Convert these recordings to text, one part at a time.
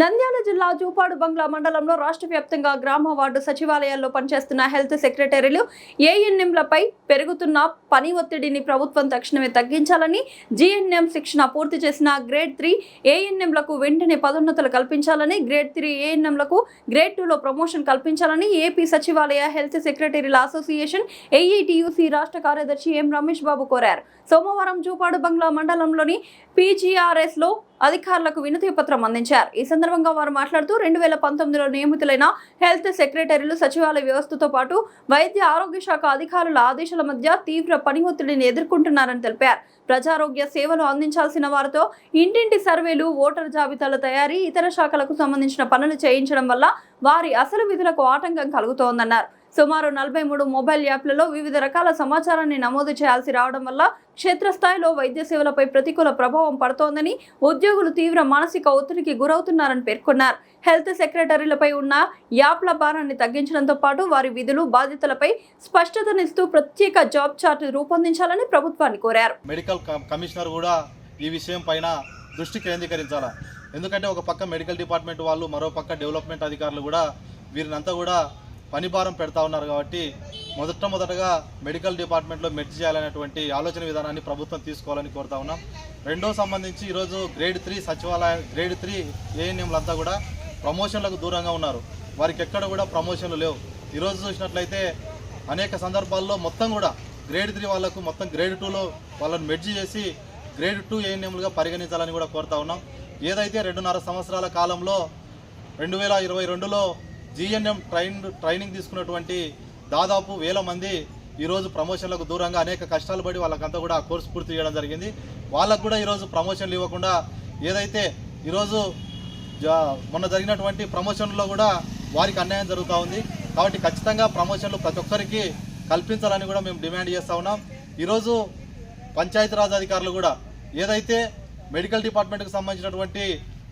నంద్యాల జిల్లా జూపాడు బంగ్లా మండలంలో రాష్ట్ర వ్యాప్తంగా గ్రామ వార్డు సచివాలయాల్లో పనిచేస్తున్న హెల్త్ సెక్రటరీలు ఏఎన్ఎంలపై పెరుగుతున్న పని ఒత్తిడిని ప్రభుత్వం తక్షణమే తగ్గించాలని, జీఎన్ఎం శిక్షణ పూర్తి చేసిన గ్రేడ్ 3 ఏఎన్ఎంలకు వెంటనే పదోన్నతులు కల్పించాలని, గ్రేడ్ 3 ఏఎన్ఎంలకు గ్రేడ్ 2లో ప్రమోషన్ కల్పించాలని ఏపీ సచివాలయ హెల్త్ సెక్రటరీల అసోసియేషన్ ఏఈటీయూసీ రాష్ట్ర కార్యదర్శి ఎం రమేష్ బాబు కోరారు. సోమవారం జూపాడు బంగ్లా మండలంలోని PGRS లో అధికారులకు వినతి పత్రం అందించారు. ఈ సందర్భంగా వారు మాట్లాడుతూ 2019లో నియమితులైన హెల్త్ సెక్రటరీలు సచివాలయ వ్యవస్థతో పాటు వైద్య ఆరోగ్య శాఖ అధికారుల ఆదేశాల మధ్య తీవ్ర పని ఒత్తిడిని ఎదుర్కొంటున్నారని తెలిపారు. ప్రజారోగ్య సేవలు అందించాల్సిన వారితో ఇంటింటి సర్వేలు, ఓటర్ జాబితాల తయారీ, ఇతర శాఖలకు సంబంధించిన పనులు చేయించడం వల్ల వారి అసలు విధులకు ఆటంకం కలుగుతోందన్నారు. సుమారు 43 మొబైల్ యాప్లలో వివిధ రకాల సమాచారాన్ని నమోదు చేయాల్సి రావడం వల్ల క్షేత్రస్థాయిలో వైద్య సేవలపై ప్రతికూల ప్రభావం పడుతోందని, ఉద్యోగులు తీవ్ర మానసిక ఒత్తిడికి గురవుతున్నారని పేర్కొన్నారు. హెల్త్ సెక్రటరీలపై ఉన్న యాప్ల భారాన్ని తగ్గించడంతో పాటు వారి విధులు, బాధ్యతలపై స్పష్టతనిస్తూ ప్రత్యేక జాబ్ చార్ట్ రూపొందించాలని ప్రభుత్వాన్ని కోరారు. మెడికల్ కమిషనర్ కూడా ఈ విషయం పైన దృష్టి కేంద్రీకరించాలా. ఎందుకంటే ఒక పక్క మెడికల్ డిపార్ట్మెంట్ వాళ్ళు, మరో పక్క డెవలప్మెంట్ అధికారులు కూడా వీరినంతా కూడా పని భారం పెడతా ఉన్నారు. కాబట్టి మొదటగా మెడికల్ డిపార్ట్మెంట్లో మెర్జ్ చేయాలనేటువంటి ఆలోచన విధానాన్ని ప్రభుత్వం తీసుకోవాలని కోరుతా ఉన్నాం. రెండో సంబంధించి ఈరోజు గ్రేడ్ 3 సచివాలయ, గ్రేడ్ 3 ఏఎన్ఎంలంతా కూడా ప్రమోషన్లకు దూరంగా ఉన్నారు. వారికి ఎక్కడ కూడా ప్రమోషన్లు లేవు. ఈరోజు చూసినట్లయితే అనేక సందర్భాల్లో మొత్తం కూడా గ్రేడ్ 3 వాళ్ళకు మొత్తం గ్రేడ్ 2లో వాళ్ళని మెర్జ్ చేసి గ్రేడ్ 2 ఏఎన్ఎంలుగా పరిగణించాలని కూడా కోరుతా ఉన్నాం. ఏదైతే 2.5 సంవత్సరాల కాలంలో 2022లో జీఎన్ఎం ట్రైనింగ్ తీసుకున్నటువంటి దాదాపు 1000 మంది ఈరోజు ప్రమోషన్లకు దూరంగా అనేక కష్టాలు పడి వాళ్ళకంతా కూడా ఆ కోర్సు పూర్తి చేయడం జరిగింది. వాళ్ళకు కూడా ఈరోజు ప్రమోషన్లు ఇవ్వకుండా, ఏదైతే ఈరోజు మొన్న జరిగినటువంటి ప్రమోషన్లో కూడా వారికి అన్యాయం జరుగుతూ ఉంది. కాబట్టి ఖచ్చితంగా ప్రమోషన్లు ప్రతి ఒక్కరికి కల్పించాలని కూడా మేము డిమాండ్ చేస్తూ ఉన్నాం. ఈరోజు పంచాయతీరాజ్ అధికారులు కూడా ఏదైతే మెడికల్ డిపార్ట్మెంట్కి సంబంధించినటువంటి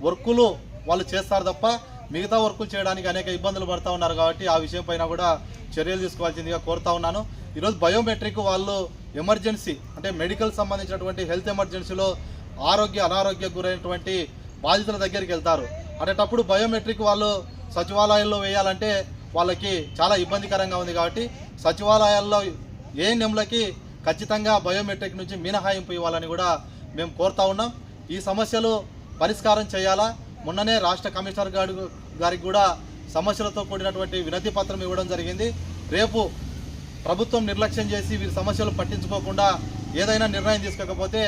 వర్కులు వాళ్ళు చేస్తారు తప్ప మిగతా వర్కులు చేయడానికి అనేక ఇబ్బందులు పడుతూ ఉన్నారు. కాబట్టి ఆ విషయం పైన కూడా చర్యలు తీసుకోవాల్సిందిగా కోరుతా ఉన్నాను. ఈరోజు బయోమెట్రిక్ వాళ్ళు ఎమర్జెన్సీ అంటే మెడికల్ సంబంధించినటువంటి హెల్త్ ఎమర్జెన్సీలో అనారోగ్య గురైనటువంటి బాధితుల దగ్గరికి వెళ్తారు. అటేటప్పుడు బయోమెట్రిక్ వాళ్ళు సచివాలయాల్లో వేయాలంటే వాళ్ళకి చాలా ఇబ్బందికరంగా ఉంది. కాబట్టి సచివాలయాల్లో ఏఎన్ఎంలకి ఖచ్చితంగా బయోమెట్రిక్ నుంచి మినహాయింపు ఇవ్వాలని కూడా మేము కోరుతా ఉన్నాం. ఈ సమస్యలు పరిష్కారం చేయాలా. మొన్ననే రాష్ట్ర కమిషనర్ గారికి కూడా సమస్యలతో కూడినటువంటి వినతి పత్రం ఇవ్వడం జరిగింది. రేపు ప్రభుత్వం నిర్లక్ష్యం చేసి వీరి సమస్యలు పట్టించుకోకుండా ఏదైనా నిర్ణయం తీసుకోకపోతే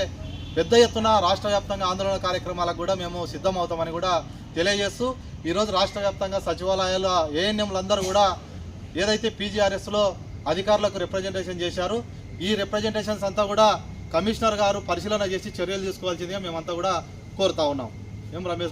పెద్ద ఎత్తున రాష్ట్ర వ్యాప్తంగా ఆందోళన కార్యక్రమాలకు కూడా మేము సిద్ధమవుతామని కూడా తెలియజేస్తూ, ఈరోజు రాష్ట్ర వ్యాప్తంగా సచివాలయాల ఏఎన్ఎంలందరూ కూడా ఏదైతే PGRSలో అధికారులకు రిప్రజెంటేషన్ చేశారు, ఈ రిప్రజెంటేషన్స్ అంతా కూడా కమిషనర్ గారు పరిశీలన చేసి చర్యలు తీసుకోవాల్సిందిగా మేమంతా కూడా కోరుతా ఉన్నాం. రమేష్.